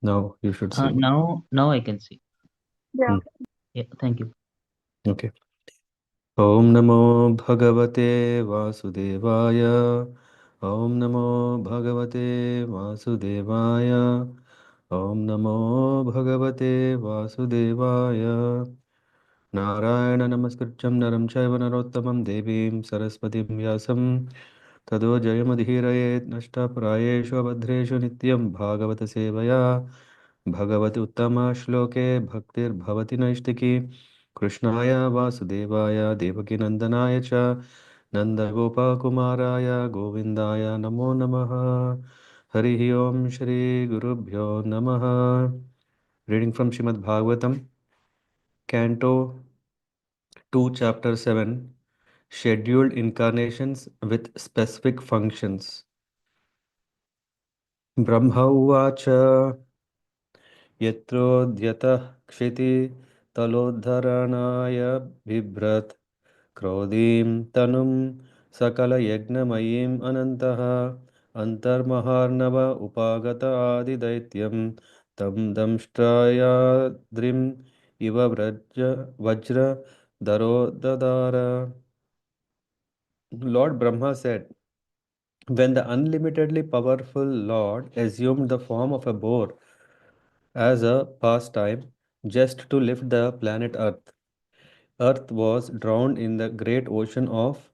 Now you should see. Now I can see. Hmm. Yeah. Yeah, thank you. Okay. Om Namo Bhagavate Vasudevaya. Om Namo Bhagavate Vasudevaya. Om Namo Bhagavate Vasudevaya. Narayana Namaskritcham Naram Chaiva Narottamam Devim Saraswatim Vyasam Tado Jayamadhirayet Nashta Prayeshu Abhadreshu Nityam Bhāgavata-sevayā Bhagavati Uttama Shloke Bhaktir Bhavati Naishtiki Krishnaya Vasudevaya Devaki Nandanaya Cha Nanda Gopa Kumaraya Govindaya Namo Namaha Harihi Om Shri Gurubhyo Namaha. Reading from Srimad Bhagavatam, Canto 2, Chapter 7, Scheduled Incarnations with Specific Functions. Brahma Uvacha Yatrodhyatah Kshiti Talodharanaya Bibhrat Krodhim Tanum Sakala Yagnamayim Anantaha Antarmaharnava Upagata Adi Daityam Tam Damshtrayadrim Iva Vajra Darodadara. Lord Brahma said, when the unlimitedly powerful Lord assumed the form of a boar as a pastime just to lift the planet Earth, Earth was drowned in the great ocean of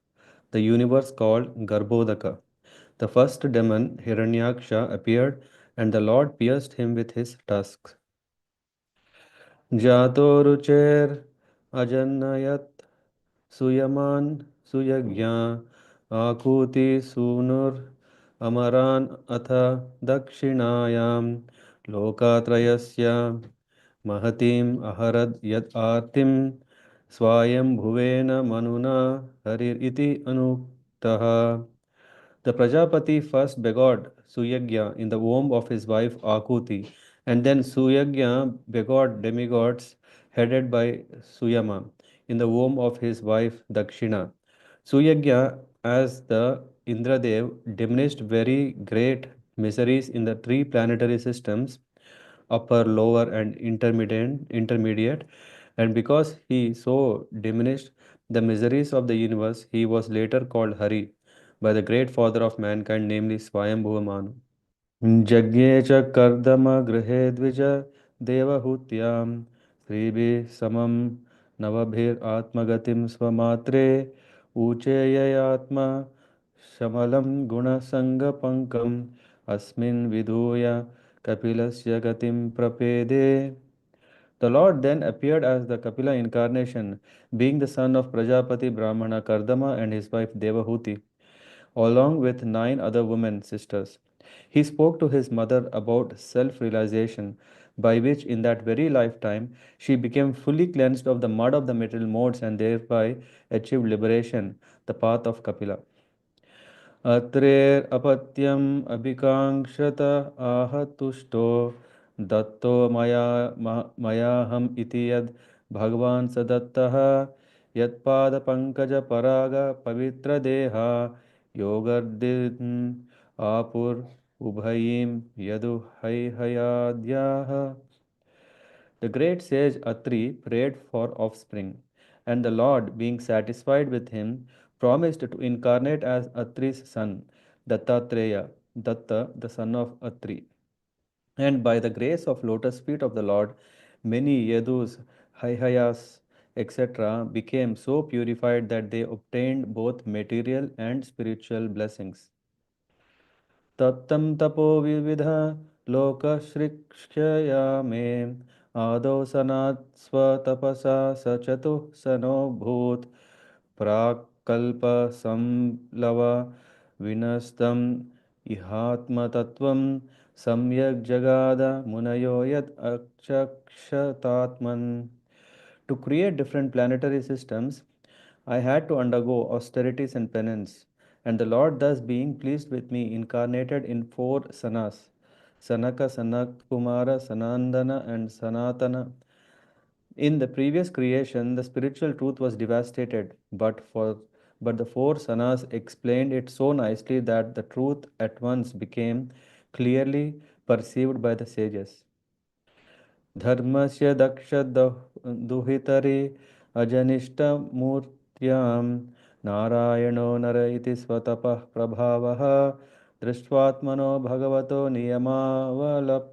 the universe called Garbhodaka. The first demon, Hiranyaksha, appeared, and the Lord pierced him with his tusks. Jato rucher ajannayat Suyaman Suyagya Akuti Sunur Amaran Atha Dakshinayam Lokatrayasya Mahatim Aharad Yat Artim Swayam Bhuvena Manuna Harir Iti Anuktaha. The Prajapati first begot Suyagya in the womb of his wife Akuti, and then Suyagya begot demigods headed by Suyama in the womb of his wife Dakshina. Suyagya, as the Indradev, diminished very great miseries in the three planetary systems, upper, lower, and intermediate, and because he so diminished the miseries of the universe, he was later called Hari by the great father of mankind, namely Swayambhuva Manu. Jagye च कर्दमगृहे द्विज देवहूत्यां स्त्रीभिः समं नवभिरात्मगतिं स्वमात्रे ऊचेययात्मा शमलं गुणसङ्गपङ्कम् अस्मिन् विधूय कपिलस्य गतिं प्रपेदे. The Lord then appeared as the Kapila incarnation, being the son of Prajapati Brahmana Kardama and his wife Devahuti, along with nine other women sisters. He spoke to his mother about self realization, by which in that very lifetime she became fully cleansed of the mud of the material modes and thereby achieved liberation, the path of Kapila. अत्रेरपत्यम् अभिकाङ्क्षत आह तुष्टो दत्तो मयाहम् इति यद् भगवान् स दत्तः यत्पादपङ्कजपराग पवित्रदेहा योगर्दिन् आपुर उभयीं यदुहैहयाद्याः. The great sage Atri prayed for offspring, and the Lord, being satisfied with him, promised to incarnate as Atri's son, Dattatreya, Datta, the son of Atri. And by the grace of lotus feet of the Lord, many Yadus, Haihayas, etc., became so purified that they obtained both material and spiritual blessings. तप्तं तपो विविध लोकश्रिक्ष्यया मे आदौ सनात् स्वतपसा स चतुःसनोऽभूत् प्राक्कल्पसंलव विनस्तं इहात्मतत्त्वं सम्यक् जगाद मुनयो यत् अचक्षतात्मन्. To create different planetary systems, I had to undergo austerities and penance, and the Lord, thus being pleased with me, incarnated in four sanas: Sanaka, Sanatkumara, Sanandana, and Sanatana. In the previous creation, the spiritual truth was devastated, but the four sanas explained it so nicely that the truth at once became clearly perceived by the sages. धर्मस्य दुहितरे अजनिष्टमूर्त्यां नारायणो नर इति स्वतपः प्रभावः दृष्ट्वात्मनो भगवतो नियमावलोपम्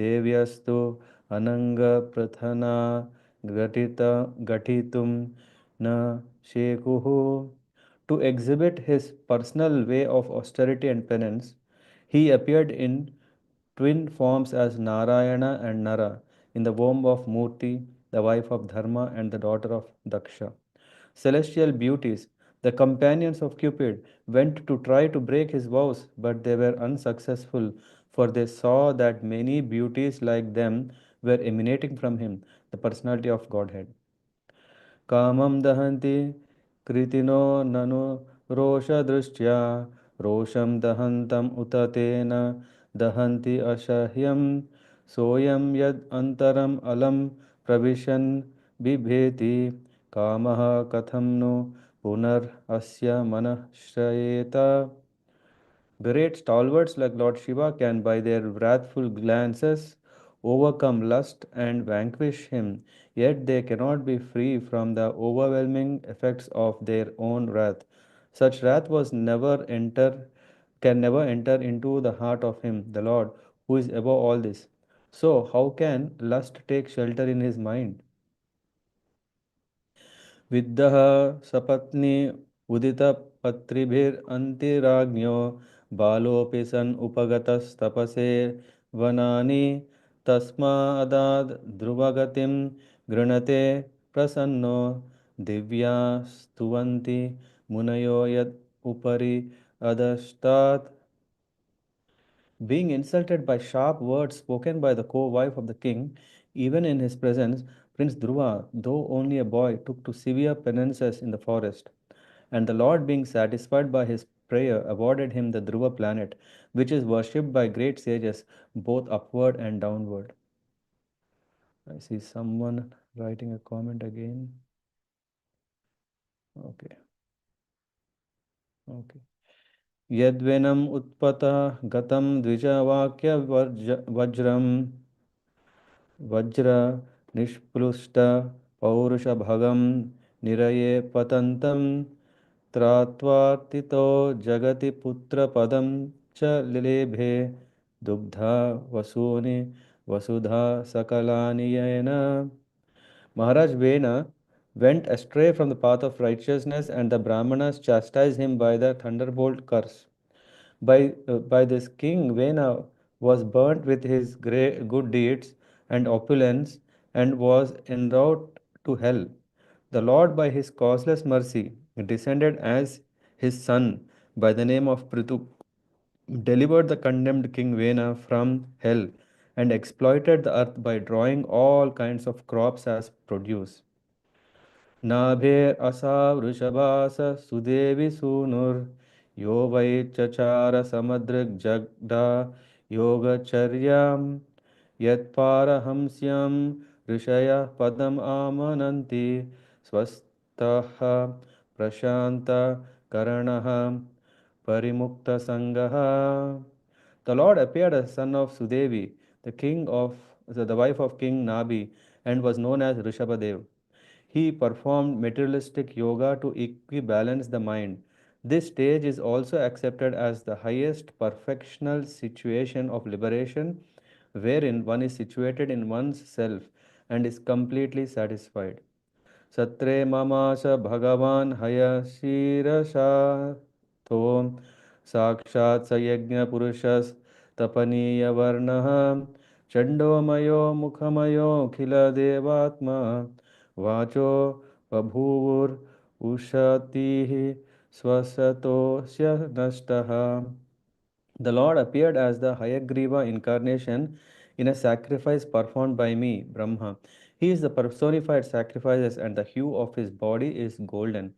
देव्यस्तु अनङ्गप्रथना घटितुं न शेकुः. To exhibit his personal way of austerity and penance, he appeared in twin forms as Narayana and Nara in the womb of Murti, the wife of Dharma and the daughter of Daksha. Celestial beauties, the companions of Cupid, went to try to break his vows, but they were unsuccessful, for they saw that many beauties like them were emanating from him, the personality of Godhead. कामं दहन्ति कृतिनो ननु रोषदृष्ट्या रोषं दहन्तम् उत तेन दहन्ति असह्यं सोऽयं यद् अन्तरम् अलं प्रविशन् बिभेति कामः कथं नु पुनरस्य मनः श्रयेत. Great stalwarts like Lord Shiva can, by their wrathful glances, overcome lust and vanquish him, yet they cannot be free from the overwhelming effects of their own wrath. Such wrath can never enter into the heart of him, the Lord, who is above all this. So, how can lust take shelter in his mind? विद्धः सपत्नी उदितपत्रिभिरन्तिराज्ञो बालोऽपि सन् उपगतस्तपसे वनानि तस्मादाद् ध्रुवगतिं गृणते प्रसन्नो दिव्या स्तुवन्ति मुनयो यत् उपरि अधस्तात्. Being insulted by sharp words spoken by the co-wife of the king, even in his presence, Prince Dhruva, though only a boy, took to severe penances in the forest. And the Lord, being satisfied by his prayer, awarded him the Dhruva planet, which is worshipped by great sages both upward and downward. I see someone writing a comment again. Okay, okay. यद्वेनम् उत्पतः गतं द्विजवाक्यवज्रम् वज्र निष्प्लुष्ट पौरुषभगं निरये पतन्तं त्रात्वार्तितो जगति पुत्रपदं च लिलेभे दुग्धा वसूनि वसुधा सकलानि येन. Maharaj Vena went astray from the path of righteousness, and the Brahmanas chastised him by the thunderbolt curse. By this king, Vena was burnt with his good deeds and opulence and was en route to hell. The Lord, by his causeless mercy, descended as his son by the name of Prithu, delivered the condemned king Vena from hell, and exploited the earth by drawing all kinds of crops as produce. नाभे असा वृषभास सुदेवि सूनुर् यो वै चचार समदृग्जग्धा योगचर्यां यत्पारहंस्यं ऋषयः पदम् आमनन्ति स्वस्तः प्रशान्त करणः parimukta. The Lord appeared as son of Sudevi, the wife of King Nabi, and was known as Rishabhadev. He performed materialistic yoga to equibalance the mind. This stage is also accepted as the highest perfectional situation of liberation, wherein one is situated in one's self and is completely satisfied. Satre mamas Bhagavan Hayashirashatho Sakshat Sayagna Purushas Tapaniya Varnaha Chandomayo Mukhamayo Khila Devatma Vacho Babhuvur Ushatihi Swasatosya Nashtaha. The Lord appeared as the Hayagriva incarnation in a sacrifice performed by me, Brahma. He is the personified sacrifices, and the hue of his body is golden.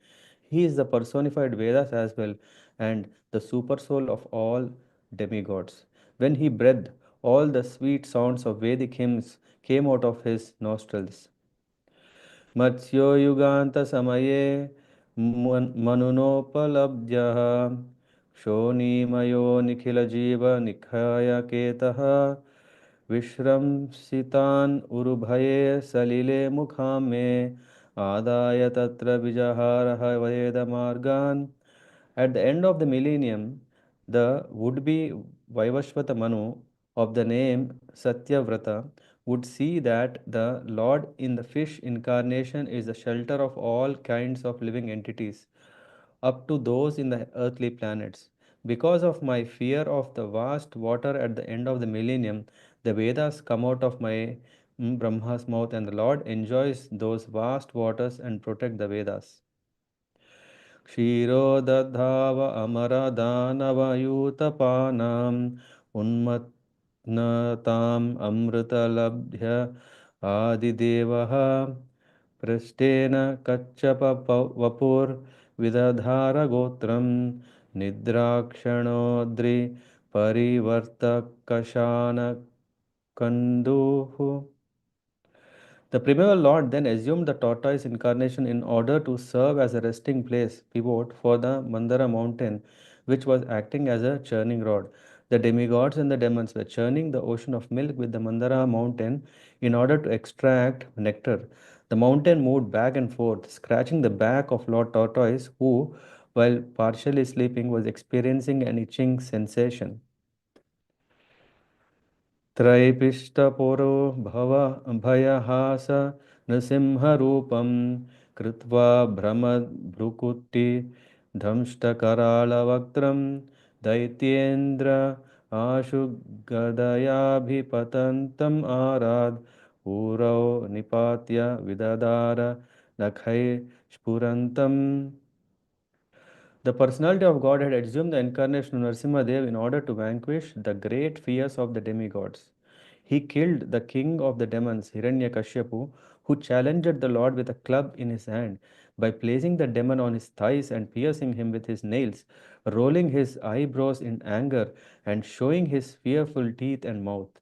He is the personified Vedas as well, and the supersoul of all demigods. When he breathed, all the sweet sounds of Vedic hymns came out of his nostrils. मत्स्यो युगान्तसमये मनुनोपलब्ध्यः क्षोणीमयो निखिलजीवनिखयकेतः विश्रंसितान् उरुभये सलिले मुखां मे आदाय तत्र विजहारः वेदमार्गान्. At the end of the millennium, the would-be Vaivashvata Manu of the name Satyavrata would see that the Lord in the fish incarnation is the shelter of all kinds of living entities, up to those in the earthly planets. Because of my fear of the vast water at the end of the millennium, the Vedas come out of my Brahma's mouth, and the Lord enjoys those vast waters and protect the Vedas. क्षीरोदधाव अमरदानवयूतपानाम् उन्मत्नताम् अमृतलब्ध्य आदिदेवः पृष्ठेन कच्छपवपुर्विदधारगोत्रं निद्राक्षणोद्रिपरिवर्तकशानकन्दुः. The primeval Lord then assumed the tortoise incarnation in order to serve as a resting place pivot for the Mandara mountain, which was acting as a churning rod. The demigods and the demons were churning the ocean of milk with the Mandara mountain in order to extract nectar. The mountain moved back and forth, scratching the back of Lord Tortoise, who, while partially sleeping, was experiencing an itching sensation. त्रैपिष्टपुरो भव भयहास नृसिंहरूपं कृत्वा भ्रमद्भ्रुकुटि दंष्टकरालवक्त्रं दैत्येन्द्र आशु गदयाभिपतन्तम् आराद् ऊरौ निपात्य विददार नखैः स्फुरन्तम्. The personality of God had assumed the incarnation of Narasimhadev in order to vanquish the great fears of the demigods. He killed the king of the demons, Hiranyakashipu, who challenged the Lord with a club in his hand by placing the demon on his thighs and piercing him with his nails, rolling his eyebrows in anger, and showing his fearful teeth and mouth.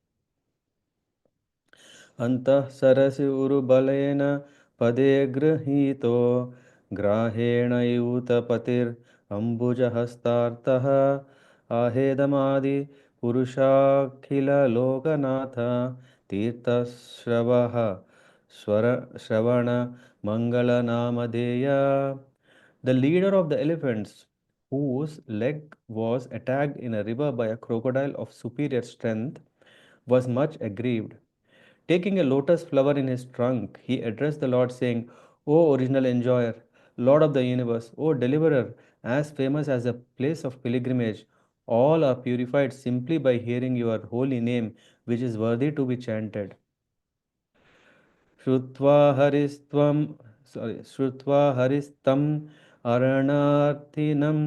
अन्तः सरसि उरुबलेन पदे गृहीतो ग्राहेणयूतपतिरम्बुजहस्तार्तः आहेदमादि पुरुषाखिललोकनाथ तीर्थश्रवः श्रवणमङ्गलनामधेय. The leader of the elephants, whose leg was attacked in a river by a crocodile of superior strength, was much aggrieved. Taking a lotus flower in his trunk, he addressed the Lord, saying, O original enjoyer, Lord of the universe, O deliverer, as famous as a place of pilgrimage, all are purified simply by hearing your holy name, which is worthy to be chanted. श्रुत्वा हरिस्त्वं श्रुत्वा हरिस्तं अरणार्थिनम्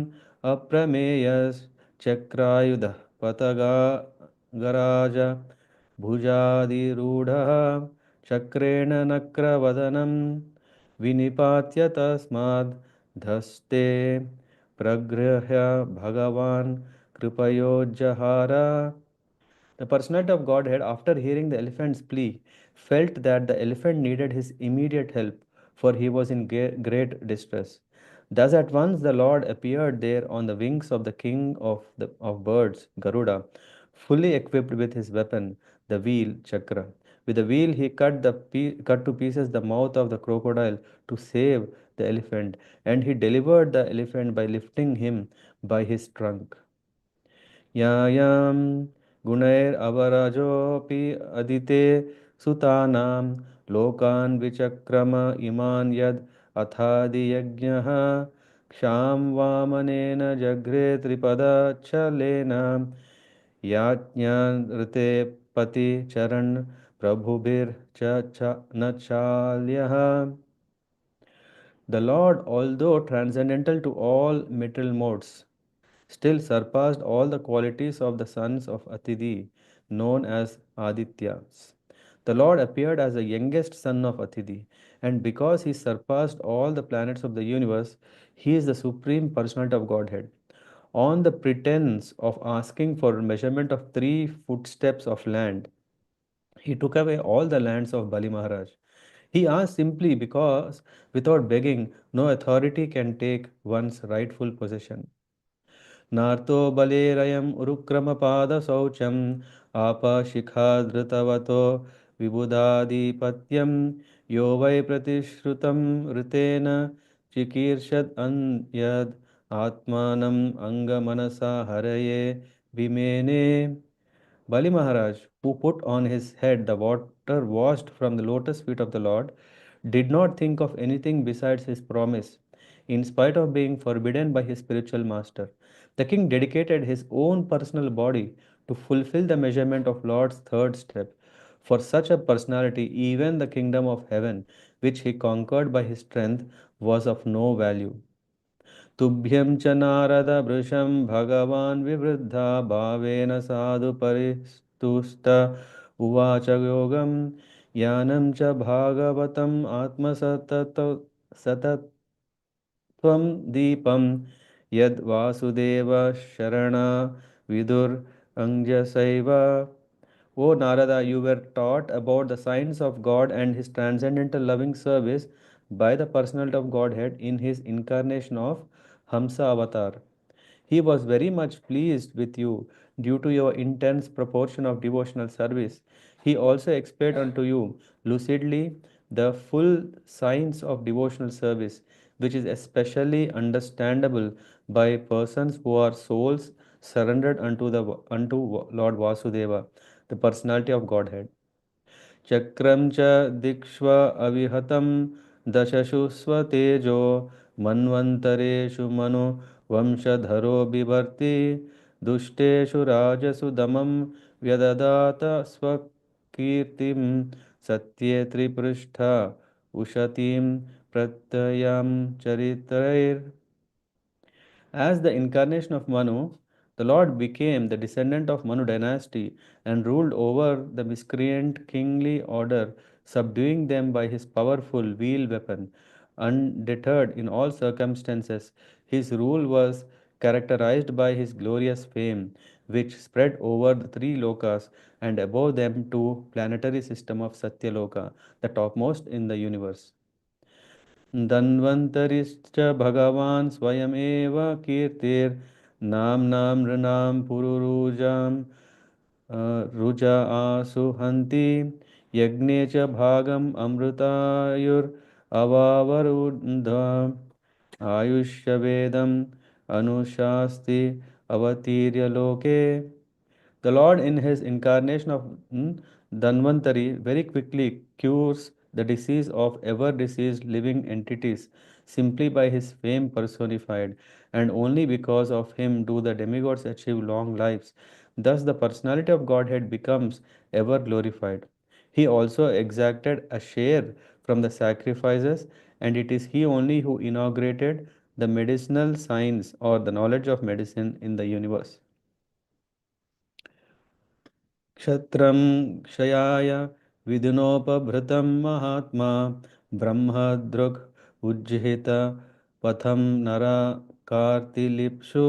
अप्रमेयश्चक्रायुधः पतगा garage भुजादिरूढः चक्रेण नक्रवदनं विनिपात्य तस्माद् धस्ते प्रगृह्य भगवान् कृपयोज्जहार. The personality of Godhead, after hearing the elephant's plea, felt that the elephant needed his immediate help, for he was in great distress. Thus, at once the Lord appeared there on the wings of the king of birds, Garuda, fully equipped with his weapon, the wheel, Chakra. With the wheel, he cut to pieces the mouth of the crocodile to save the elephant, and he delivered the elephant by lifting him by his trunk. यायां गुणैरवरजोऽपि अदिते सुतानां लोकान् विचक्रम इमान् यद् अथादियज्ञः क्षां वामनेन जघ्रे त्रिपदच्छलेन याज्ञानृते पतिचरन् प्रभुभिर्च न चाल्यः. The Lord, although transcendental to all material modes, still surpassed all the qualities of the sons of Atidi, known as Adityas. The Lord appeared as the youngest son of Atidi, and because he surpassed all the planets of the universe, he is the supreme personality of Godhead. On the pretense of asking for measurement of 3 footsteps of land, he took away all the lands of Bali Maharaj. He asked simply because, without begging, no authority can take one's rightful possession. नार्तो बलेरयम् उरुक्रमपादशौचम् आपशिखाधृतवतो विबुधाधिपत्यं यो वै प्रतिश्रुतं ऋतेन चिकीर्षद् अन्यद् आत्मानम् अङ्गमनसा हरये विमेने. Bali Maharaj, who put on his head the water washed from the lotus feet of the Lord, did not think of anything besides his promise, in spite of being forbidden by his spiritual master. The king dedicated his own personal body to fulfill the measurement of Lord's third step. For such a personality, even the kingdom of heaven, which he conquered by his strength, was of no value. तुभ्यं च नारद भृशं भगवान् विवृद्धा भावेन साधु परिस्तुस्त उवाच योगं ज्ञानं च भागवतम् सतत्वं दीपं यद् Vasudev शरणा Vidur अंजसैव. O Narada, you were taught about the science of God and his transcendental loving service by the personality of Godhead in his incarnation of Hamsa avatar. He was very much pleased with you due to your intense proportion of devotional service. He also explained unto you lucidly the full science of devotional service, which is especially understandable by persons who are souls surrendered unto Lord Vasudeva, the personality of Godhead. चक्रं च दिक्ष्व अविहतं दशसु स्वतेजो मन्वन्तरेषु मनो वंशधरो बिभर्ति दुष्टेषु राजसु दमं व्यददात स्वकीर्तिं सत्ये त्रिपृष्ठा उशतीं प्रत्ययं चरित्रैर्. As the incarnation of Manu, the Lord became the descendant of Manu dynasty and ruled over the miscreant kingly order, subduing them by his powerful wheel weapon. Undeterred in all circumstances, his rule was characterized by his glorious fame, which spread over the three lokas and above them to planetary system of Satyaloka, the topmost in the universe. धन्वन्तरिश्च भगवान् स्वयमेव कीर्तिर्नाम्नां नृणां पुरुरुजां रुजा आसु हन्ति यज्ञे च भागम् अमृतायुर्अवावरुन्ध आयुष्यवेदम् अनुशास्ति अवतीर्य लोके. The Lord, in his incarnation of Dhanvantari, very quickly cures the disease of ever deceased living entities simply by his fame personified, and only because of him do the demigods achieve long lives. Thus, the personality of Godhead becomes ever glorified. He also exacted a share from the sacrifices, and it is he only who inaugurated the medicinal science or the knowledge of medicine in the universe. क्षत्रं क्षयाय विधिनोपभृतं महात्मा ब्रह्मदृक् उज्जिहित पथं नरा कार्तिलिप्सु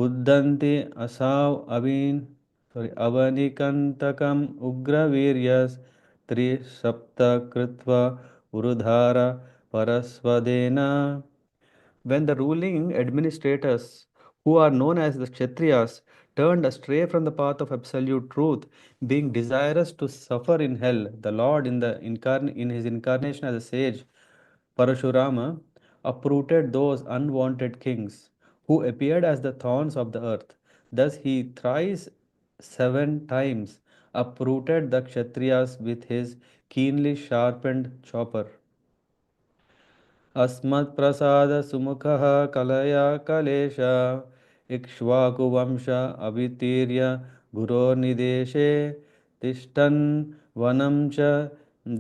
उद्दन्ति असाव अवनिकन्तकम् उग्रवीर्यस्त्रिसप्त कृत्वा उरुधार परस्वदेन. When the ruling administrators, who are known as the Kshatriyas, turned astray from the path of absolute truth, being desirous to suffer in hell, the Lord, in his incarnation as a sage, Parashurama, uprooted those unwanted kings who appeared as the thorns of the earth. Thus he thrice 7 times uprooted the Kshatriyas with his keenly sharpened chopper. अस्मत्प्रसादसुमुखः कलया कलेश इक्ष्वाकुवंश अवितीर्य गुरोर्निदेशे तिष्ठन् वनं च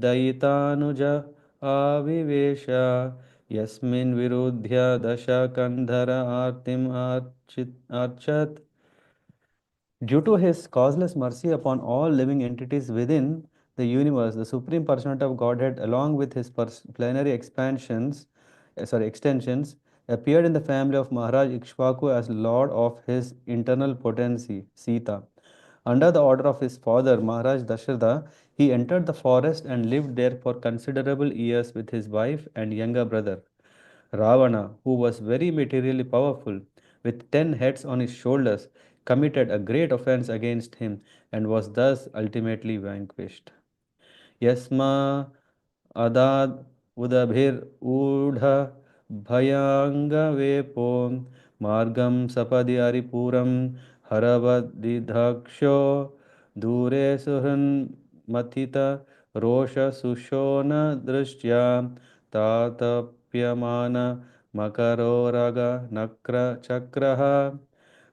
दयितानुज आविवेश यस्मिन् विरुध्य दशकन्धर आर्तिम् अर्चत्. Due to his causeless mercy upon all living entities within the universe, the Supreme Personality of Godhead, along with his plenary extensions, appeared in the family of Maharaj Ikshvaku as Lord of his internal potency, Sita. Under the order of his father, Maharaj Dasharatha, he entered the forest and lived there for considerable years with his wife and younger brother, Ravana, who was very materially powerful. with 10 heads on his shoulders, committed a great offense against him and was thus ultimately vanquished. Yasma Adad Udabhir Udha Bhayangavepo Margam Sapadi Aripuram Haravadidhaksho Dure Suhan Mathita Rosha Sushona Drishtya Tatapyamana Makaroraga Nakra Chakraha.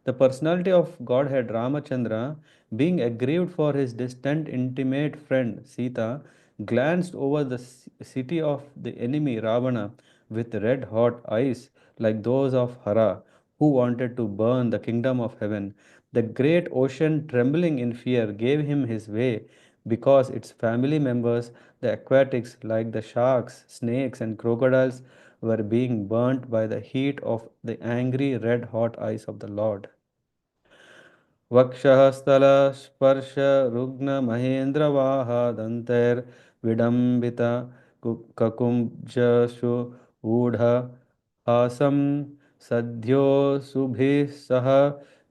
The personality of Godhead Ramachandra, being aggrieved for his distant intimate friend Sita, glanced over the city of the enemy Ravana with red hot eyes like those of Hara, who wanted to burn the kingdom of heaven. The great ocean, trembling in fear, gave him his way because its family members, the aquatics like the sharks, snakes, and crocodiles, were being burnt by the heat of the angry red hot eyes of the Lord. वक्षः स्थलस्पर्शरुग्णमहेन्द्रवाह दन्तैर्विडम्बित ककुब्जशु ऊढहासं सद्योऽसुभिः सह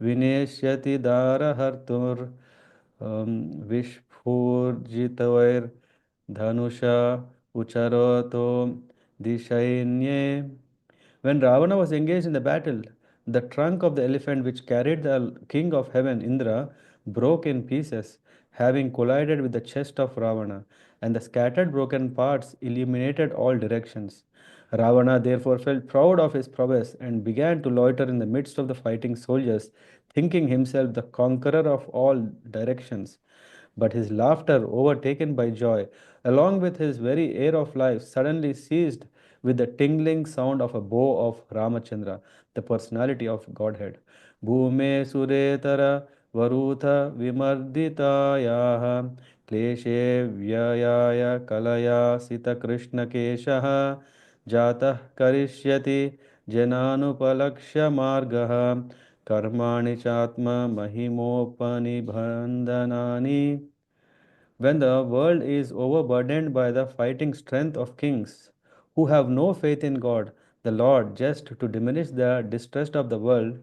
विनेष्यति दारहर्तुर् विस्फूर्जितैर्धनुषा उचरतो दिशैन्ये. When Ravana was engaged in the battle, the trunk of the elephant which carried the king of heaven, Indra, broke in pieces, having collided with the chest of Ravana, and the scattered broken parts illuminated all directions. Ravana therefore felt proud of his prowess and began to loiter in the midst of the fighting soldiers, thinking himself the conqueror of all directions. But his laughter, overtaken by joy, along with his very air of life, suddenly ceased with the tingling sound of a bow of Ramachandra, the personality of Godhead. Bhume suretara varuta vimarditayaha kleshe vyayaya kalaya sita krishna keshaha jatah karishyati jananupalakshya margaha कर्माणि चात्म महिमोपनिबन्धनानि. When the world is overburdened by the fighting strength of kings who have no faith in God, the Lord, just to diminish the distress of the world,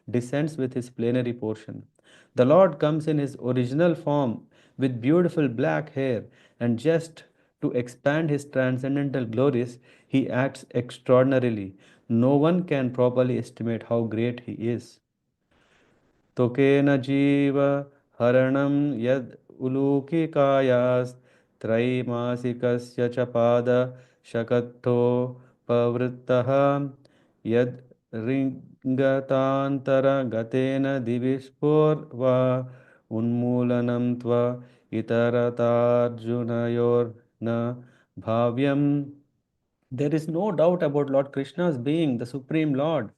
descends with his plenary portion. The Lord comes in his original form with beautiful black hair, and just to expand his transcendental glories, he acts extraordinarily. No one can properly estimate how great he is. तोकेन जीव हरणं यद् उलूकिकायास्त्रैमासिकस्य च पादशकत्थोपवृत्तः यद् रिङ्गतान्तरगतेन दिवि स्फोर्वा उन्मूलनं त्व इतरतार्जुनयोर्न भाव्यम्. There is no doubt about Lord Krishna's being the Supreme Lord.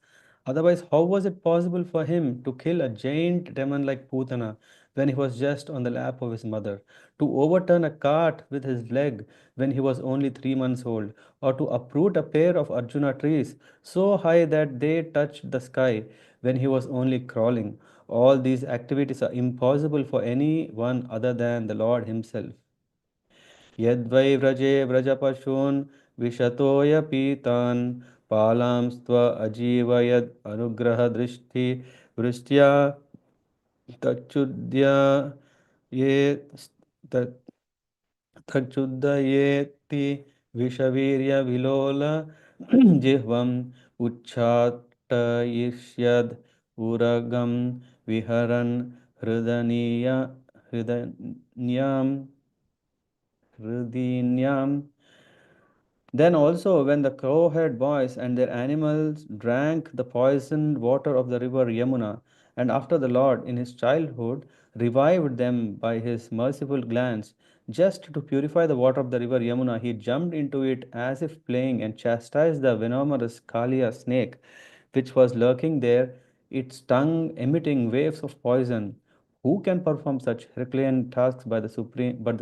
Otherwise, how was it possible for him to kill a giant demon like Putana when he was just on the lap of his mother, to overturn a cart with his leg when he was only 3 months old, or to uproot a pair of Arjuna trees so high that they touched the sky when he was only crawling? All these activities are impossible for anyone other than the Lord Himself. यद्वै व्रजे व्रजपशून् विशतोऽयपि पालांस्त्व अजीवयद् अनुग्रहदृष्टि वृष्ट्या तच्छुद्य ये तच्छुद्धयेत्ति विषवीर्यविलोल जिह्वम् उच्छाट्टयिष्यद् उरगं विहरन् हृदनीयाम् Hridinyam. Then also, when the cowherd boys and their animals drank the poisoned water of the river Yamuna, and after the Lord, in his childhood, revived them by his merciful glance, just to purify the water of the river Yamuna, he jumped into it as if playing and chastised the venomous Kalia snake, which was lurking there, its tongue emitting waves of poison. Who can perform such Herculean tasks but the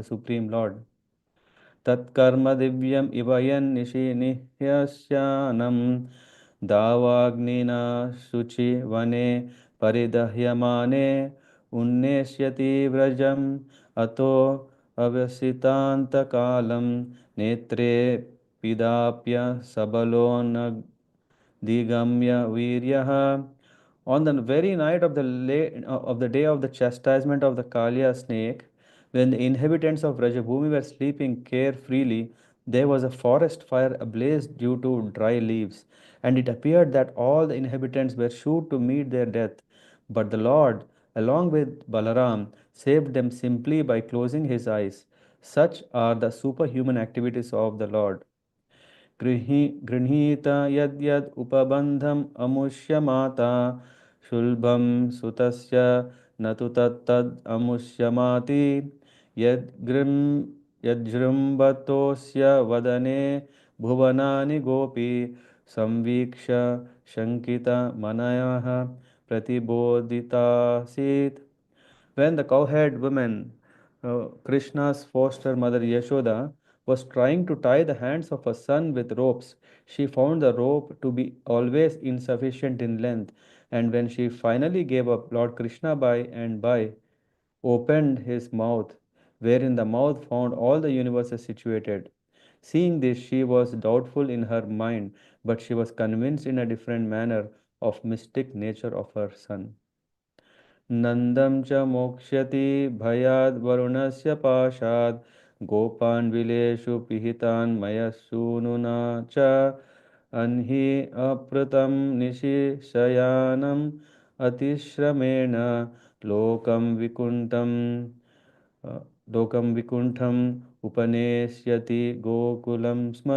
Supreme Lord? तत्कर्म दिव्यम् इव यन्निशि निह्यस्यानं दावाग्निना शुचिवने परिदह्यमाने उन्नेष्यति व्रजम् अतो अव्यसितान्तकालं नेत्रे पिदाप्य सबलो digamya viryaha. On the very night of of the day of the chastisement of the Kalya snake, when the inhabitants of Rajabhumi were sleeping carefreely, there was a forest fire ablaze due to dry leaves, and it appeared that all the inhabitants were sure to meet their death. But the Lord, along with Balaram, saved them simply by closing his eyes. Such are the superhuman activities of the Lord. गृहीत यद्यद् उपबन्धम् अमुष्यमाता शुल्भं सुतस्य न तु तत्तद् अमुष्यमाति यद्गृं यज्जृम्भतोऽस्य वदने भुवनानि गोपी संवीक्ष्य शङ्कितमनयः प्रतिबोधितासीत्. When the cowherd woman, Krishna's foster mother Yashoda, was trying to tie the hands of her son with ropes, she found the rope to be always insufficient in length, and when she finally gave up, Lord Krishna by and by opened his mouth, wherein the mouth found all the universes situated. Seeing this, she was doubtful in her mind, but she was convinced in a different manner of mystic nature of her son. नन्दं च मोक्ष्यति भयाद् वरुणस्य पाशाद् गोपान् विलेषु पिहितान् मयसूनुना च अह्नि अप्रुतं निशिशयानम् अतिश्रमेण लोकं विकुण्ठं लोकं विकुण्ठम् उपनेष्यति गोकुलं स्म.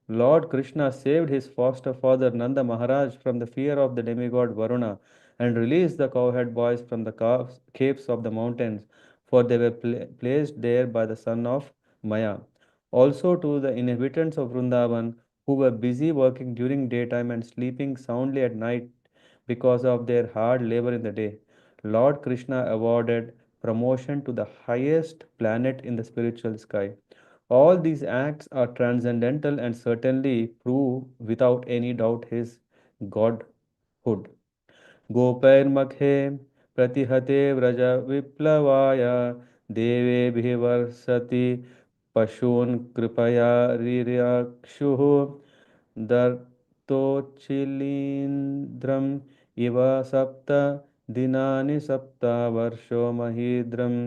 Lord Krishna saved his foster father Nanda Maharaj from the fear of the demigod Varuna and released the cowherd boys from the caves of the mountains, for they were placed there by the son of Maya. Also to the inhabitants of Vrindavan, who were busy working during daytime and sleeping soundly at night because of their hard labor in the day, Lord Krishna awarded promotion to the highest planet in the spiritual sky. All these acts are transcendental and certainly prove without any doubt his godhood. गोपैर्मखे प्रतिहते Vraj विप्लवाय देवेभिः वर्षति पशून् कृपया रिरक्षुः दर्तोचिलीन्द्रम् इव सप्त दिनानि सप्त वर्षो महीद्रम्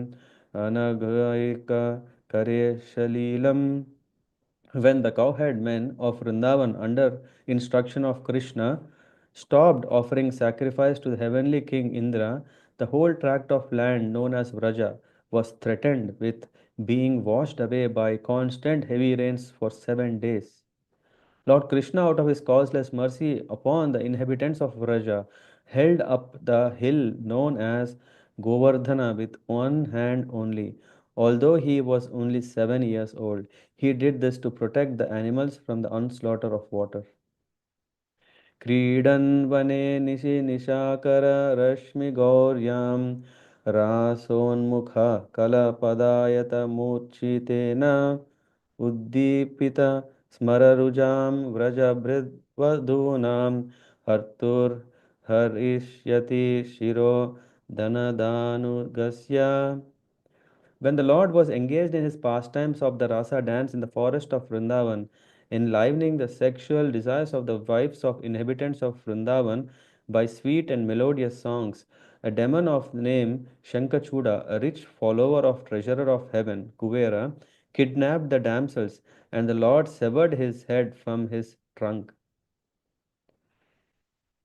अनघैक करे शलीलम्. When the cowherd men of Vrindavan, under instruction of Krishna, stopped offering sacrifice to the heavenly king Indra, the whole tract of land known as Vraja was threatened with being washed away by constant heavy rains for 7 days. Lord Krishna, out of his causeless mercy upon the inhabitants of Vraja, held up the hill known as Govardhana with one hand only. Although he was only 7 years old, he did this to protect the animals from the onslaught of water. क्रीडन् वने निशि निशाकररश्मिगौर्यां रासोन्मुखः कलपदायतमूर्च्छितेन उद्दीपित स्मररुजां व्रजभृद्वधूनां हर्तुर्हरिष्यति शिरो धनदानुगस्य. When the Lord was engaged in his pastimes of the Rasa dance in the forest of Vrindavan, enlivening the sexual desires of the wives of inhabitants of Vrindavan by sweet and melodious songs, a demon of the name Shankachuda, a rich follower of treasurer of heaven, Kuvera, kidnapped the damsels, and the Lord severed his head from his trunk.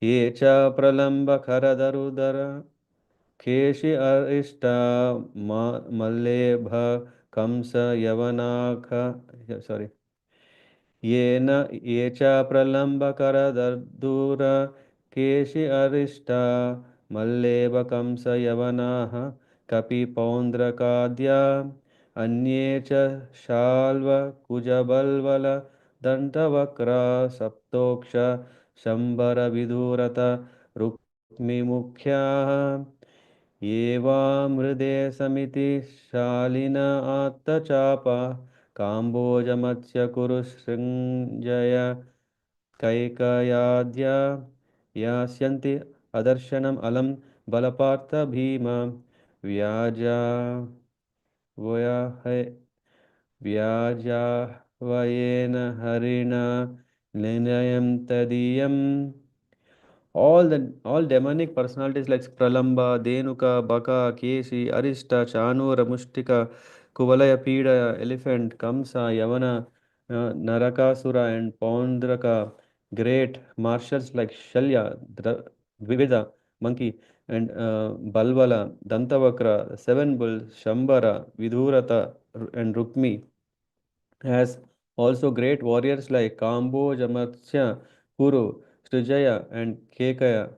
ये च प्रलम्बकरदरुदर केशि Arishta मल्लेभ Kans यवनाख sorry येन ये च प्रलम्बकरदर्दूर केशि अरिष्टा मल्लेभ कंस यवनाः कपिपौन्द्रकाद्या अन्ये च शाल्व कुजबल्वल दन्तवक्रा सप्तोक्ष शम्बरविधुरत रुक्मिमुख्याः एवामृदे समिति शालिन आत्तचापा काम्बोजमत्स्यकुरुसृञ्जय कैकयाद्या यास्यन्ति अदर्शनम् अलं बलपार्थ भीम व्याजा वय व्याजाह्वयेन हरिणा Linayam Tadiyam. All demonic personalities like Pralamba, Denuka, Baka, Keshi, Arista, Chanura, Mustika, Kuvalaya Pida, Elephant, Kamsa, Yavana, Narakasura, and Paundraka, great marshals like Shalya, Vividha, monkey, and Balvala, Dantavakra, seven bulls, Shambara, Vidurata, and Rukmi, has also great warriors like Kambo, Jamatsya, Kuru, Srijaya, and Kekaya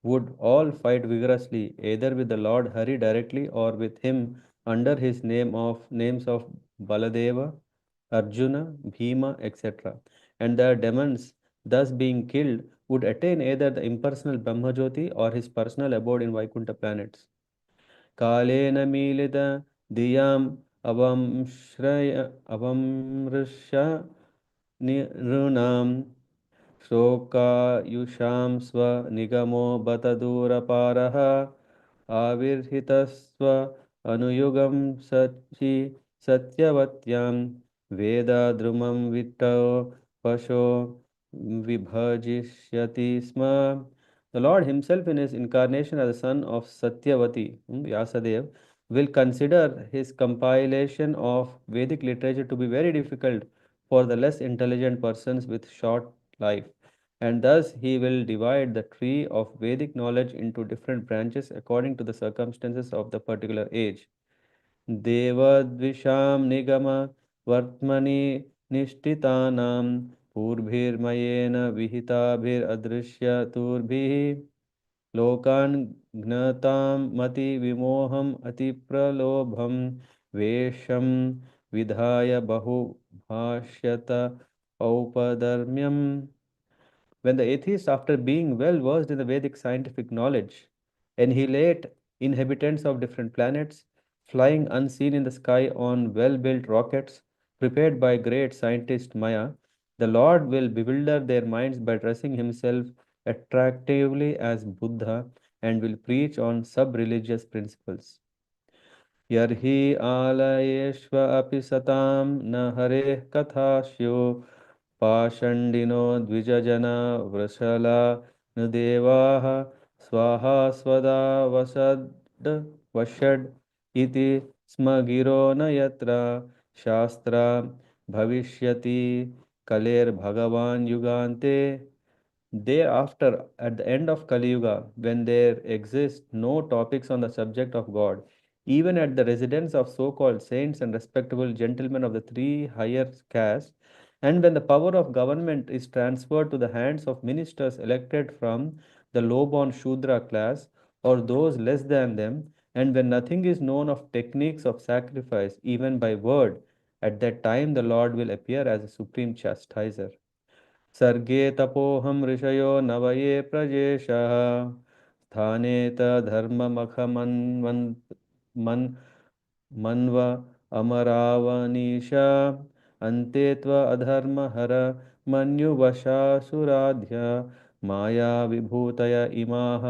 would all fight vigorously, either with the Lord Hari directly or with him under his names of Baladeva, Arjuna, Bhima, etc. And the demons, thus being killed, would attain either the impersonal Brahmajyoti or his personal abode in Vaikuntha planets. Kalena milita diyam avamrishya nirunam शोकायुषां स्वनिगमो बत दूरपारः आविर्हितस्व अनुयुगं सचि सत्यवत्यां वेदाद्रुमं विट्टो पशो विभजिष्यति स्म. The Lord Himself, in His incarnation as the son of Satyavati, Vyasadev, will consider his compilation of Vedic literature to be very difficult for the less intelligent persons with short life, and thus he will divide the tree of Vedic knowledge into different branches according to the circumstances of the particular age. देवद्विषां निगम वर्त्मनि निष्ठितानां पूर्भिर्मयेन विहिताभिरदृश्यतुर्भिः लोकान् ज्ञतां मतिविमोहम् अतिप्रलोभं वेषं विधाय बहुभाष्यत औपधर्म्यम्. When the atheist, after being well versed in the Vedic scientific knowledge, annihilate inhabitants of different planets, flying unseen in the sky on well built rockets prepared by great scientist Maya, the Lord will bewilder their minds by dressing himself attractively as Buddha and will preach on sub religious principles. यर्हि आलयेष्व अपि सतां न हरेः कथास्यो पाषण्डिनो द्विजजना वृषला न देवाः स्वाहा स्वदा वषड् इति स्म गिरो न यत्र शास्त्रा भविष्यति कलेर्भगवान् युगान्ते. Thereafter, at the end of Kali Yuga, when there exist no topics on the subject of God, even at the residence of so called saints and respectable gentlemen of the three higher castes, and when the power of government is transferred to the hands of ministers elected from the low born Shudra class or those less than them, and when nothing is known of techniques of sacrifice, even by word, at that time the Lord will appear as a supreme chastiser. सर्गे तपोहं ऋषयो नवये प्रजेशः स्थाने मन् मन्व अमरावनीशा अन्ते अधर्महर मन्युवशासुराध्य माया विभूतय इमाः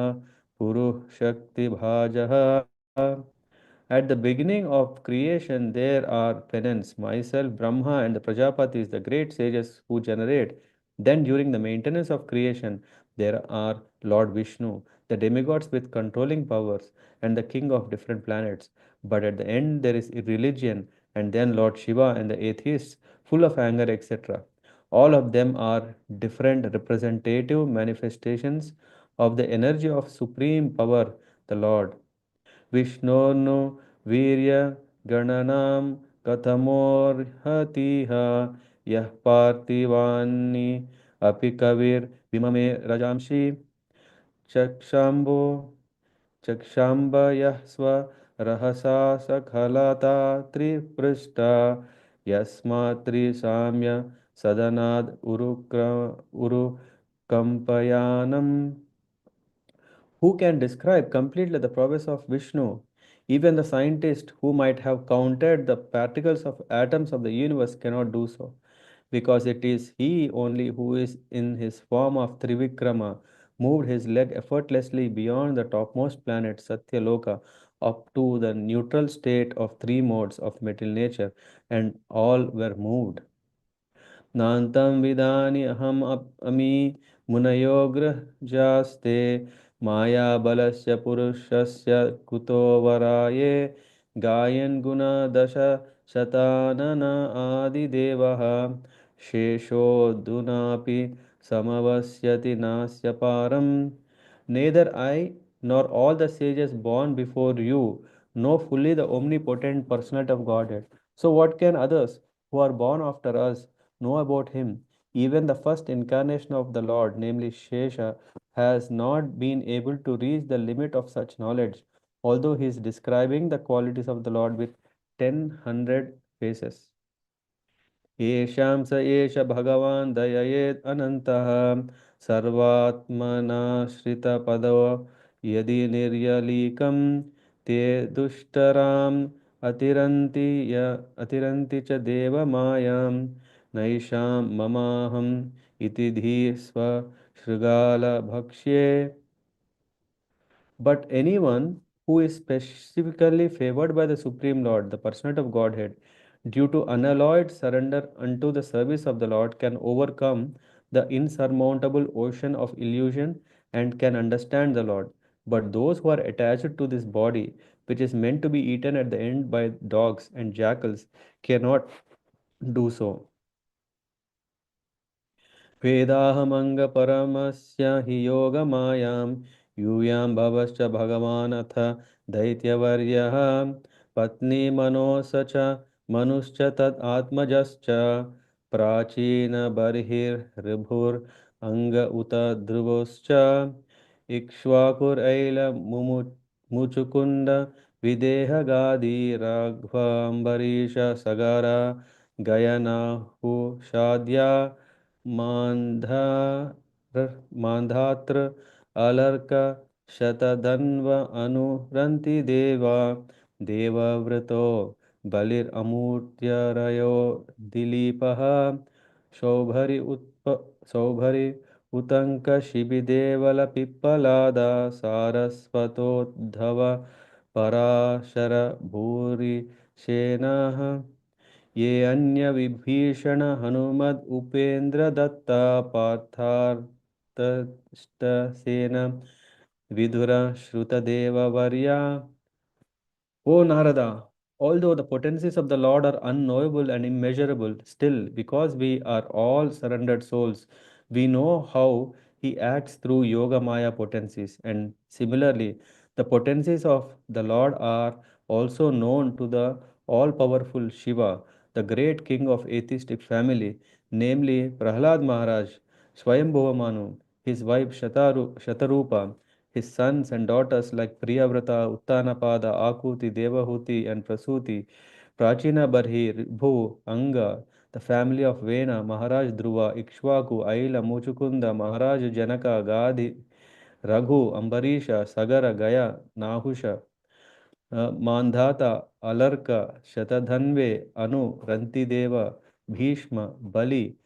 पुरुः शक्तिभाजः. At the beginning of creation, there are penance, myself, Brahma, and the Prajapatis, the great sages who generate. Then, during the maintenance of creation, there are Lord Vishnu, the demigods with controlling powers, and the king of different planets. But at the end, there is religion, and then Lord Shiva and the atheists, full of anger, etc. All of them are different representative manifestations of the energy of supreme power, the Lord. विष्णोर्नु वीर्यगणनां कथमोर्हतिः यः पार्थिवानि अपि कविर्विममे रजांसि चक्षाम्बो चक्षाम्ब यः स्वरहसा सखलता त्रिपृष्टा यस्मात् त्रिसाम्य सदनाद् उरुकम्पयानम्. Who can describe completely the prowess of Vishnu? Even the scientist who might have counted the particles of atoms of the universe cannot do so, because it is he only who is in his form of Trivikrama, moved his leg effortlessly beyond the topmost planet Satyaloka up to the neutral state of three modes of material nature, and all were moved. नान्तं विदानि अहम् अमी मुनयो गृहजास्ते मायाबलस्य पुरुषस्य कुतो वराये गायन् गुणदश Shatanan आदिदेवः शेषोऽधुनापि समवस्यति नास्य पारम्. Neither I nor all the sages born before you know fully the omnipotent personality of Godhead. So, what can others who are born after us know about Him? Even the first incarnation of the Lord, namely Shesha, has not been able to reach the limit of such knowledge, although he is describing the qualities of the Lord with 10 100 faces. येषां स एष भगवान् दययेत् अनन्तः सर्वात्मनाश्रितपदो यदि निर्यलीकं ते दुष्टराम् अतिरन्ति च देवमायां नैषां ममाहम् इति धी स्वशृगालभक्ष्ये. But anyone who is specifically favored by the Supreme Lord, the personality of Godhead, due to unalloyed surrender unto the service of the Lord, can overcome the insurmountable ocean of illusion and can understand the Lord. But those who are attached to this body, which is meant to be eaten at the end by dogs and jackals, cannot do so. वेदाहमङ्गपरमस्य हि योगमायां यूयां भवश्च भगवानथ दैत्यवर्यः पत्नीमनोस च मनुश्च तत् आत्मजश्च प्राचीनबर्हिर्भुर् उत ध्रुवश्च इक्ष्वाकुरैलमुमुचुकुण्ड विदेहगादी राघवाम्बरीश सगरा गयनाहुषाद्या मान्धात्र अलर्क शतधन्व अनुरन्ति देवा देवव्रतो बलिरमूर्त्यरयो दिलीपः सौभरि सौभरि उतङ्क शिबिदेवलपिप्पलादा सारस्वतोद्धव पराशर भूरिशेनः ये अन्यविभीषण हनुमद् उपेन्द्रदत्ता पार्थार्तष्टसेन विधुर श्रुतदेववर्या. O Narada, although the potencies of the Lord are unknowable and immeasurable, still, because we are all surrendered souls, we know how He acts through Yoga Maya potencies. And similarly, the potencies of the Lord are also known to the all powerful Shiva, the great king of atheistic family, namely Prahlad Maharaj, Swayambhuva Manu, his wife Shatarupa, his sons and daughters like Priyavrata, Uttanapada, Akuti, Devahuti, and Prasuti, Prachina Barhi, Ribhu, Anga, the family of Vena, Maharaj Dhruva, Ikshwaku, Aila, Muchukunda, Maharaj Janaka, Gadhi, Raghu, Ambarisha, Sagara, Gaya, Nahusha, Mandhata, Alarka, Shatadhanve, Anu, Rantideva, Bhishma, Bali,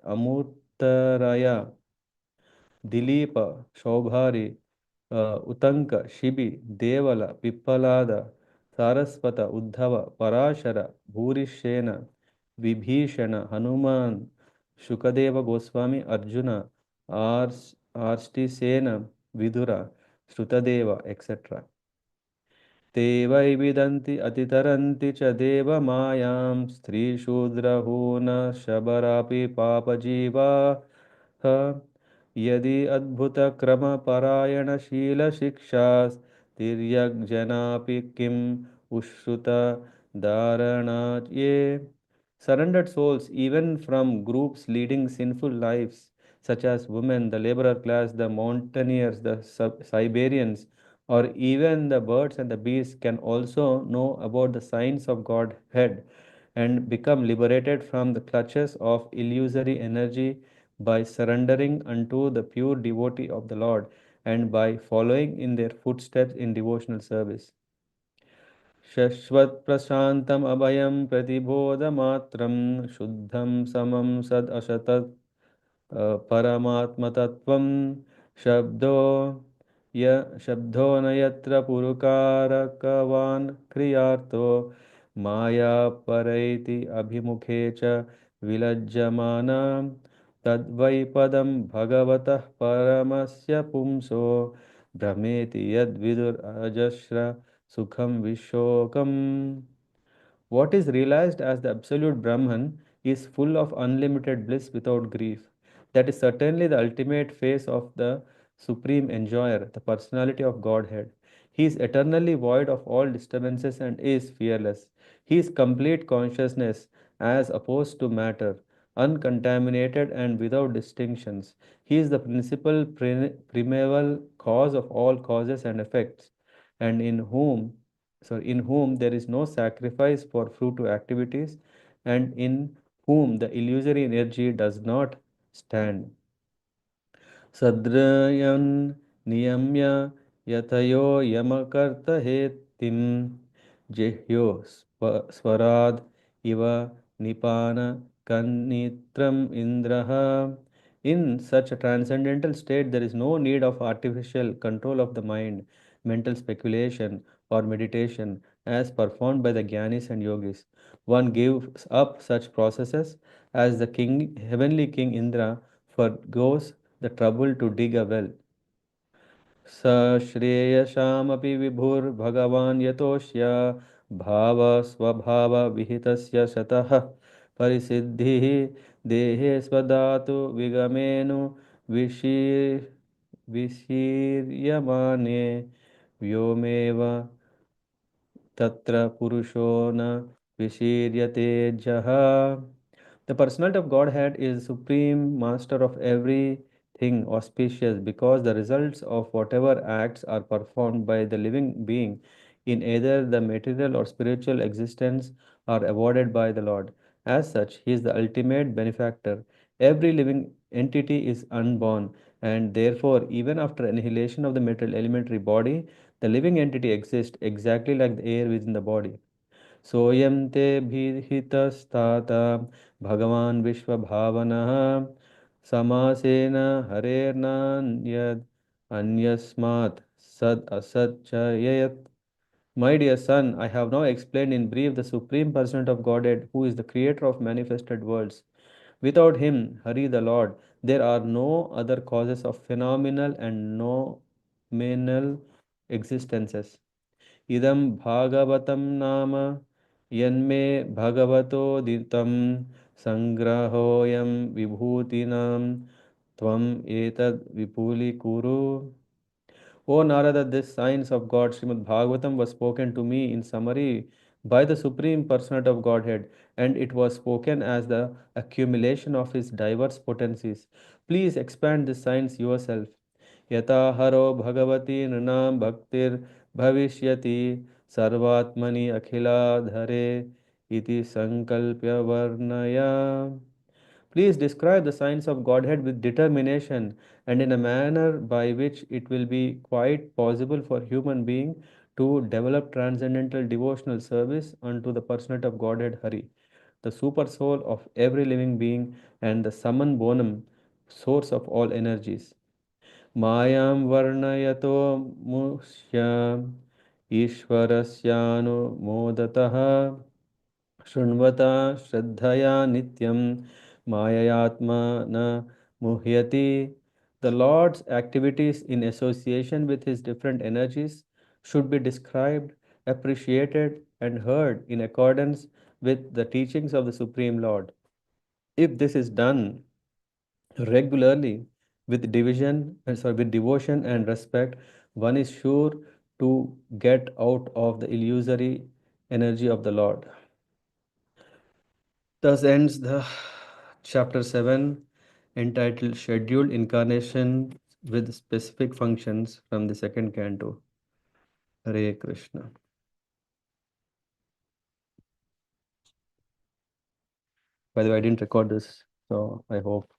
Amuttaraya, Dilip Saubhari Utanka Shibi Deval Pippalada Saraswata Uddhava Parashara Bhurishena Vibhishana Hanuman Shukadeva Goswami Arjuna Arshtisena Vidura Shrutadeva etcetera. ते वै विदन्ति अतितरन्ति च देवमायां स्त्रीशूद्रहून शबरापि पापजीवा यदि अद्भुतक्रमपरायणशीलशिक्षा तिर्यग्जनापि किम् उश्रुत धारणात् ये. Surrendered souls, even from groups leading sinful lives, such as women, the laborer class, the mountaineers, the Siberians, or even the birds and the beasts, can also know about the signs of Godhead and become liberated from the clutches of illusory energy by surrendering unto the pure devotee of the Lord and by following in their footsteps in devotional service. शश्वत्प्रशान्तम् अभयं प्रतिबोधमात्रं शुद्धं समं सद् असतत् परमात्मतत्त्वं शब्दो शब्दो न यत्र पुरुकारकवान् क्रियार्थो माया परैति अभिमुखे च vilajyamanam tadvai padam bhagavatah paramasya pumso brahmeti yad vidur ajasra sukham vishokam. What is realized as the absolute Brahman is full of unlimited bliss without grief. That is certainly the ultimate phase of the supreme enjoyer, the personality of Godhead. He is eternally void of all disturbances and is fearless. He is complete consciousness as opposed to matter, uncontaminated and without distinctions. He is the principal primeval cause of all causes and effects, and in whom there is no sacrifice for fruit activities, and in whom the illusory energy does not stand. Sadrayan niyamya yatayo yamakarta hetim jehyo swarad iva nipana kannitram indraha. In such a transcendental state, there is no need of artificial control of the mind, mental speculation, or meditation as performed by the Gyanis and Yogis. One gives up such processes as the king, heavenly king Indra forgoes the trouble to dig a well. सश्रेयशामपि विभुर्भगवान् यतोष्य भावस्वभावविहितस्य शतः परिसिद्धिः देहे स्वधातु विगमेनु विशीर्यमाने व्योमेव Tatra Purusho na Vishiriyate Jaha. The personality of Godhead is supreme master of everything auspicious because the results of whatever acts are performed by the living being in either the material or spiritual existence are awarded by the Lord. As such, He is the ultimate benefactor. Every living entity is unborn, and therefore, even after annihilation of the material elementary body, the living entity exists exactly like the air within the body. Soyam te bhitastata Bhagavan Vishwabhavanah Samasena Harernanyad Anyasmat Sad Asad Chayayat. My dear son, I have now explained in brief the Supreme Personality of Godhead, who is the creator of manifested worlds. Without him, Hari the Lord, there are no other causes of phenomenal and nominal existences. Idam bhagavatam nama yanme bhagavatoditam sangrahoyam vibhutinam tvam etad vipuli kuru. O Narada, this science of God, Srimad Bhagavatam, was spoken to me in summary by the Supreme Personality of Godhead, and it was spoken as the accumulation of His diverse potencies. Please expand this science yourself. Yata haro bhagavati nrinam bhaktir bhavishyati sarvatmani akhila dhare iti sankalpya varnaya. Please describe the science of Godhead with determination and in a manner by which it will be quite possible for human being to develop transcendental devotional service unto the personality of Godhead Hari, the super soul of every living being and the summum bonum, source of all energies. Mayam varnayato musyam ईश्वरस्यानुमोदतः शृण्वता श्रद्धया नित्यं माययात्मा न मुह्यति. The Lord's activities in association with His different energies should be described, appreciated, and heard in accordance with the teachings of the Supreme Lord. If this is done regularly with devotion and respect, one is sure to get out of the illusory energy of the Lord. Thus ends the chapter 7 entitled Scheduled Incarnation with Specific Functions from the second canto. Hare Krishna. By the way, I didn't record this, so I hope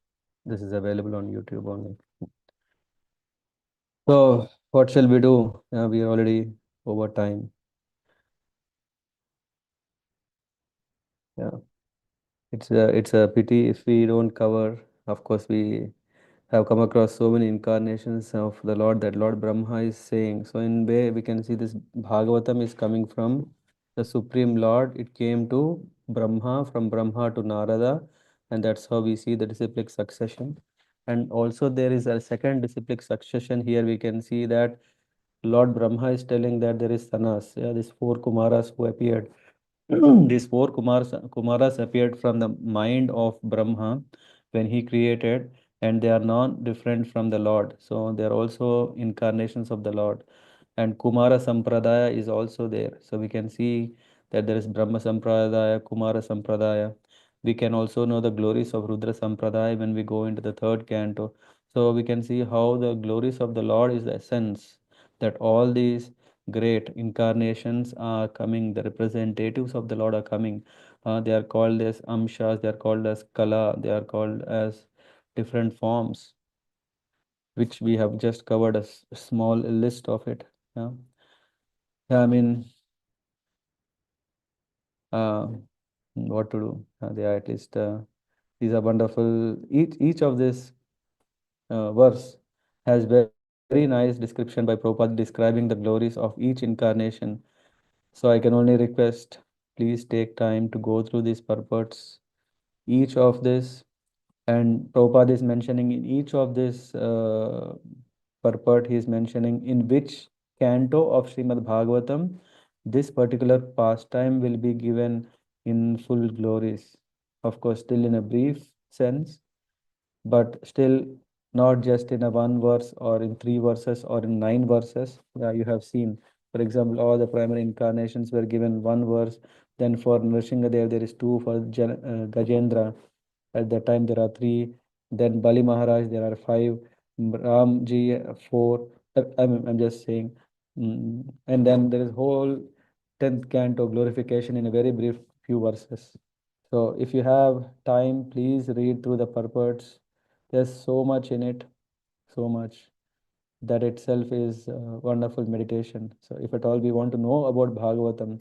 this is available on YouTube only. So, what shall we do? We are already over time. Yeah, it's a pity if we don't cover. Of course, we have come across so many incarnations of the Lord that Lord Brahma is saying. So in way we can see this Bhagavatam is coming from the Supreme Lord. It came to Brahma, from Brahma to Narada. and that's how we see the disciplic succession. And also there is a second disciplic succession. Here we can see that Lord Brahma is telling that there is Sanas, yeah, these four Kumaras who appeared. These four Kumaras appeared from the mind of Brahma when he created, and they are not different from the Lord. So they are also incarnations of the Lord. And Kumara Sampradaya is also there. So we can see that there is Brahma Sampradaya, Kumara Sampradaya. We can also know the glories of Rudra Sampradaya when we go into the third canto. So we can see how the glories of the Lord is the essence, that all these great incarnations are coming, the representatives of the Lord are coming. They are called as Amshas, they are called as Kala, they are called as different forms, which we have just covered a small list of it. Yeah. Yeah, I mean, uh, what to do? They are at least these are wonderful. Each of this verse has very nice description by Prabhupada describing the glories of each incarnation. So I can only request, please take time to go through these purports, each of this, and Prabhupada is mentioning in each of this purport, he is mentioning in which canto of Srimad Bhagavatam this particular pastime will be given in full glories. Of course, still in a brief sense, but still not just in a one verse or in three verses or in nine verses. Yeah, you have seen, for example, all the primary incarnations were given one verse. Then for Nrsingadev, there is two. For Gajendra, at that time there are three. Then Bali Maharaj, there are five. Ramji, four. I'm just saying. And then there is whole 10th canto glorification in a very brief few verses. So if you have time, please read through the purports. There's so much in it, so much. That itself is wonderful meditation. So if at all we want to know about Bhagavatam,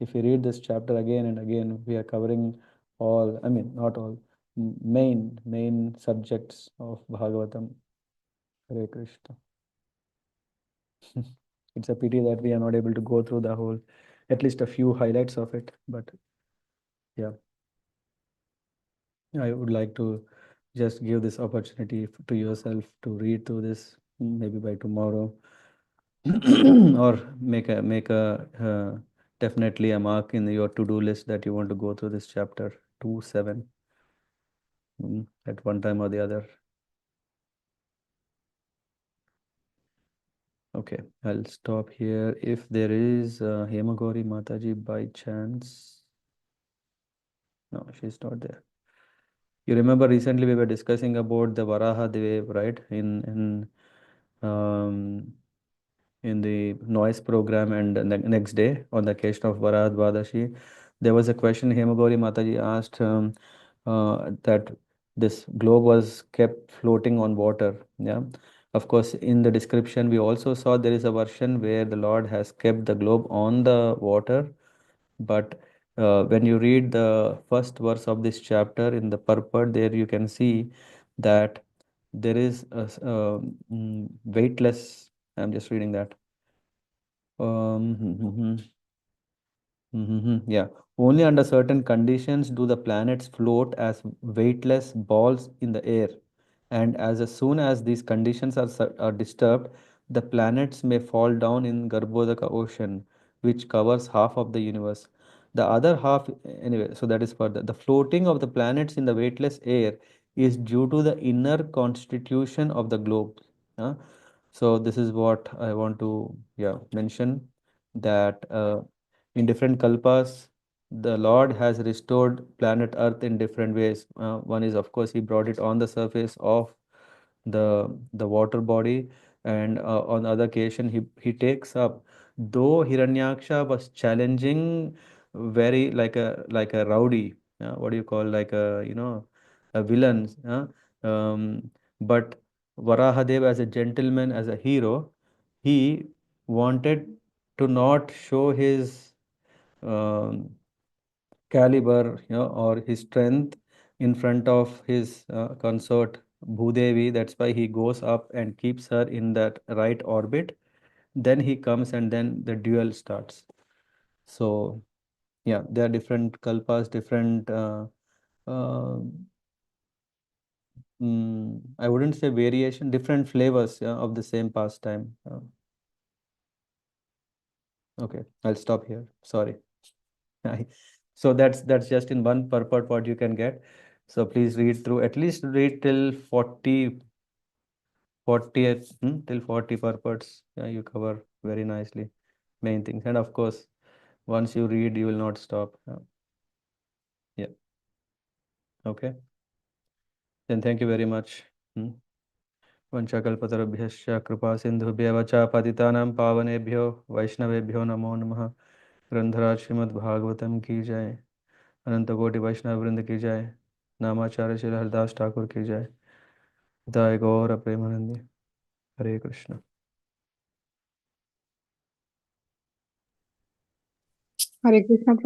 if we read this chapter again and again, we are covering all, I mean, not all, main subjects of Bhagavatam. Hare Krishna. It's a pity that we are not able to go through the whole, at least a few highlights of it. But yeah, I would like to just give this opportunity to yourself to read through this maybe by tomorrow. Or make a definitely a mark in your to-do list that you want to go through this chapter 2-7 at one time or the other. Okay, I'll stop here. If there is Hemagori Mataji by chance, no, she's not there. You remember recently we were discussing about the Varaha Dev, right? In the noise program, and the next day on the occasion of Bharat Dwadashi, there was a question Hemagori Mataji asked, that this globe was kept floating on water. Yeah. Of course, in the description, we also saw there is a version where the Lord has kept the globe on the water. But when you read the first verse of this chapter in the purport, there you can see that there is weightless. I'm just reading that. Yeah. Only under certain conditions do the planets float as weightless balls in the air. And as soon as these conditions are disturbed, the planets may fall down in Garbhodaka ocean, which covers half of the universe. The other half, anyway, so that is further. The floating of the planets in the weightless air is due to the inner constitution of the globe. Huh? So this is what I want to, yeah, mention, that in different kalpas, the Lord has restored planet Earth in different ways. One is, of course, He brought it on the surface of the water body, and on the other occasion, He takes up. Though Hiranyaksha was challenging, very like a rowdy, what do you call, like a a villain, but Varahadev as a gentleman, as a hero, he wanted to not show his um, caliber, or his strength in front of his consort Bhudevi. That's why he goes up and keeps her in that right orbit. Then he comes and then the duel starts. So yeah, there are different kalpas, different. Uh, I wouldn't say variation, different flavors, yeah, of the same pastime. Okay, I'll stop here. Sorry. So that's just in one purport what you can get. So please read through, at least read till 40, 40th, till 40 purports. Yeah, you cover very nicely main things. And of course, once you read, you will not stop. Yeah. Okay. Then thank you very much. Hmm. वंशकल्पतरुभ्यश्च कृपा सिन्धुभ्यः च पतितानां पावनेभ्यो वैष्णवेभ्यो नमो नमः। ग्रंथराज श्रीमद्भागवतम की जय। अनंत कोटि वैष्णव वृंद की जय। नामाचार्य श्री हरिदास ठाकुर की जय। हिताय गौर प्रेमानंदी। हरे कृष्ण। Hare Krishna.